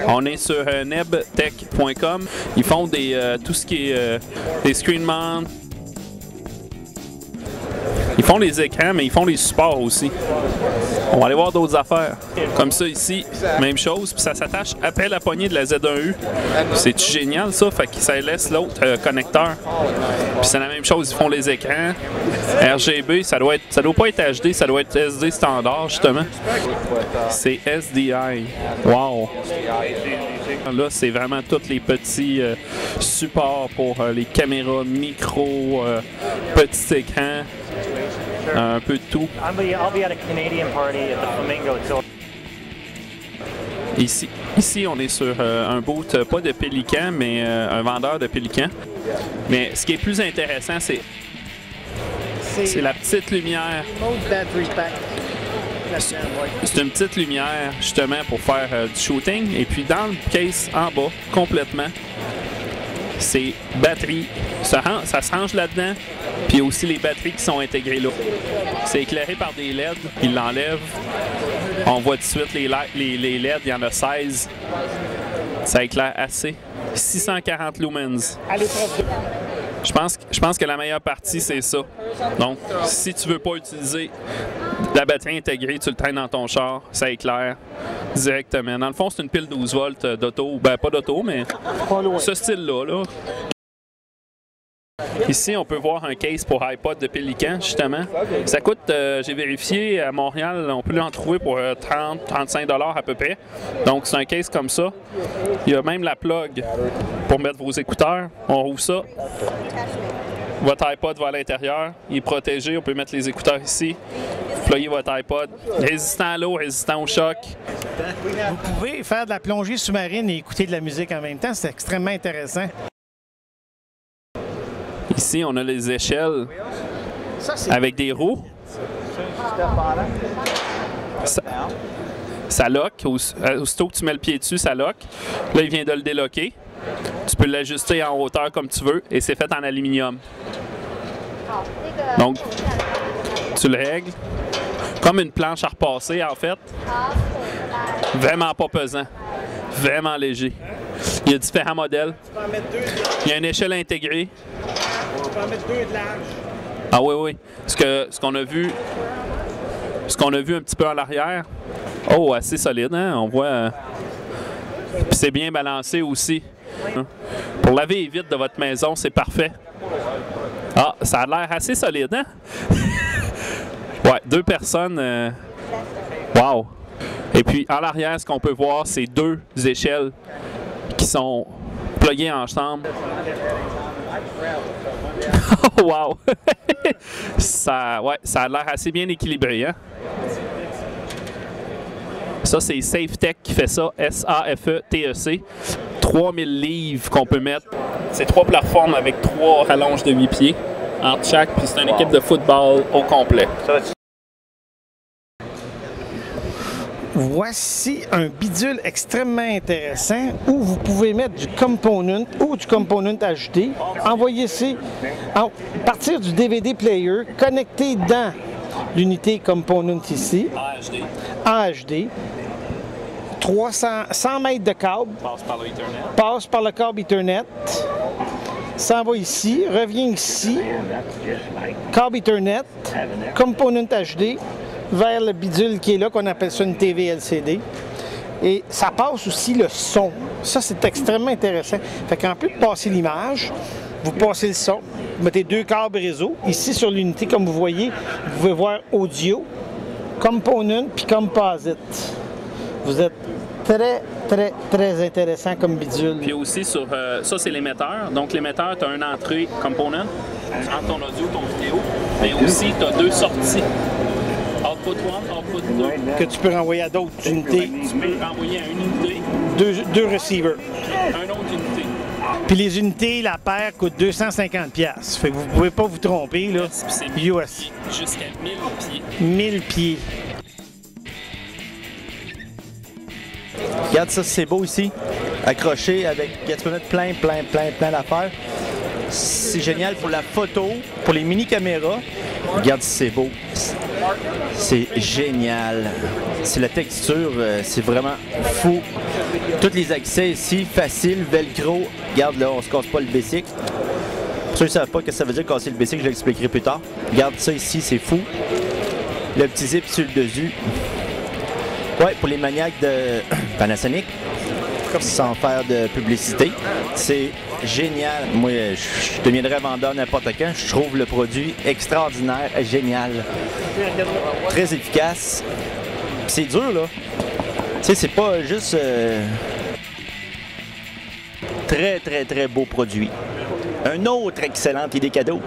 On est sur nebtech.com. Ils font tout ce qui est des screen mounts. Ils font les écrans, mais ils font les supports aussi. On va aller voir d'autres affaires. Comme ça ici, même chose, puis ça s'attache après la poignée de la Z1U. C'est génial ça, fait que ça laisse l'autre connecteur. Puis c'est la même chose, ils font les écrans. RGB, ça doit pas être HD, ça doit être SD standard justement. C'est SDI. Wow! Là, c'est vraiment tous les petits supports pour les caméras, micro, petits écrans. Un peu de tout. Ici, on est sur un booth, pas de pélican, mais un vendeur de pélican. Mais ce qui est plus intéressant, c'est la petite lumière. C'est une petite lumière, justement, pour faire du shooting. Et puis, dans le case en bas, complètement, c'est batterie. Ça se range là-dedans. Puis aussi les batteries qui sont intégrées là. C'est éclairé par des LED. Ils l'enlèvent. On voit tout de suite les LED. Il y en a 16. Ça éclaire assez. 640 lumens. Je pense que la meilleure partie, c'est ça. Donc, si tu veux pas utiliser la batterie intégrée, tu le traînes dans ton char, ça éclaire directement. Dans le fond, c'est une pile 12 volts d'auto. Ben, pas d'auto, mais ce style-là. Là. Ici, on peut voir un case pour iPod de Pélican, justement. Ça coûte, j'ai vérifié, à Montréal, on peut en trouver pour 30-35 $ à peu près. Donc, c'est un case comme ça. Il y a même la plug pour mettre vos écouteurs. On rouvre ça. Votre iPod va à l'intérieur. Il est protégé. On peut mettre les écouteurs ici. Ployer votre iPod. Résistant à l'eau, résistant au choc. Vous pouvez faire de la plongée sous-marine et écouter de la musique en même temps. C'est extrêmement intéressant. Ici, on a les échelles avec des roues. Ça lock. Aussitôt que tu mets le pied dessus, ça lock. Là, il vient de le déloquer. Tu peux l'ajuster en hauteur comme tu veux et c'est fait en aluminium. Donc, tu le règles comme une planche à repasser, en fait. Vraiment pas pesant. Vraiment léger. Il y a différents modèles. Il y a une échelle intégrée. Tu peux en mettre 2 de large. Ah oui, oui. Ce qu'on a vu un petit peu en arrière, oh, assez solide, hein? On voit. Puis c'est bien balancé aussi. Pour laver les vitres de votre maison, c'est parfait. Ah, ça a l'air assez solide, hein? Ouais, 2 personnes. Wow! Et puis, en arrière, ce qu'on peut voir, c'est 2 échelles qui sont pluguées ensemble. Oh, wow! Ça a l'air assez bien équilibré, hein? Ça, c'est SafeTech qui fait ça, S-A-F-E-T-E-C. 3000 livres qu'on peut mettre. C'est 3 plateformes avec 3 rallonges de 8 pieds entre chaque, puis c'est une équipe de football au complet. Voici un bidule extrêmement intéressant où vous pouvez mettre du component ou du component ajouté. Envoyez ça à partir du DVD player, connecté dans l'unité component ici, en HD. 100 mètres de câble, passe par le câble Ethernet, s'en va ici, revient ici, câble Ethernet, component HD, vers le bidule qui est là, qu'on appelle ça une TV LCD. Et ça passe aussi le son. Ça, c'est extrêmement intéressant. Fait qu'en plus de passer l'image, vous passez le son. Vous mettez 2 câbles réseau. Ici, sur l'unité, comme vous voyez, vous pouvez voir audio, component, puis composite. Vous êtes très, très, très intéressant comme bidule. Puis aussi, sur ça, c'est l'émetteur. Donc, l'émetteur, tu as une entrée component entre ton audio, ton vidéo, mais aussi, tu as 2 sorties. Output 1, output 2. Que tu peux renvoyer à d'autres unités. Tu peux renvoyer à une unité. 2 receivers. Une autre unité. Puis les unités, la paire coûte 250$. Fait que vous ne pouvez pas vous tromper, là. C'est US. Jusqu'à 1000 pieds. 1000 pieds. Regarde ça, c'est beau ici. Accroché avec. Tu peux mettre plein d'affaires. C'est génial pour la photo, pour les mini-caméras. Regarde si c'est beau. C'est génial. C'est la texture, c'est vraiment fou. Tous les accès ici, facile, velcro. Regarde là, on se casse pas le bicycle. Pour ceux qui ne savent pas ce que ça veut dire casser le bicycle, je l'expliquerai plus tard. Regarde ça ici, c'est fou. Le petit zip sur le dessus. Ouais, pour les maniaques de Panasonic, sans faire de publicité, c'est génial. Moi, je deviendrais vendeur n'importe quand. Je trouve le produit extraordinaire, génial. Très efficace. C'est dur, là. Tu sais, c'est pas juste... Très, très, très beau produit. Un autre excellente idée cadeau.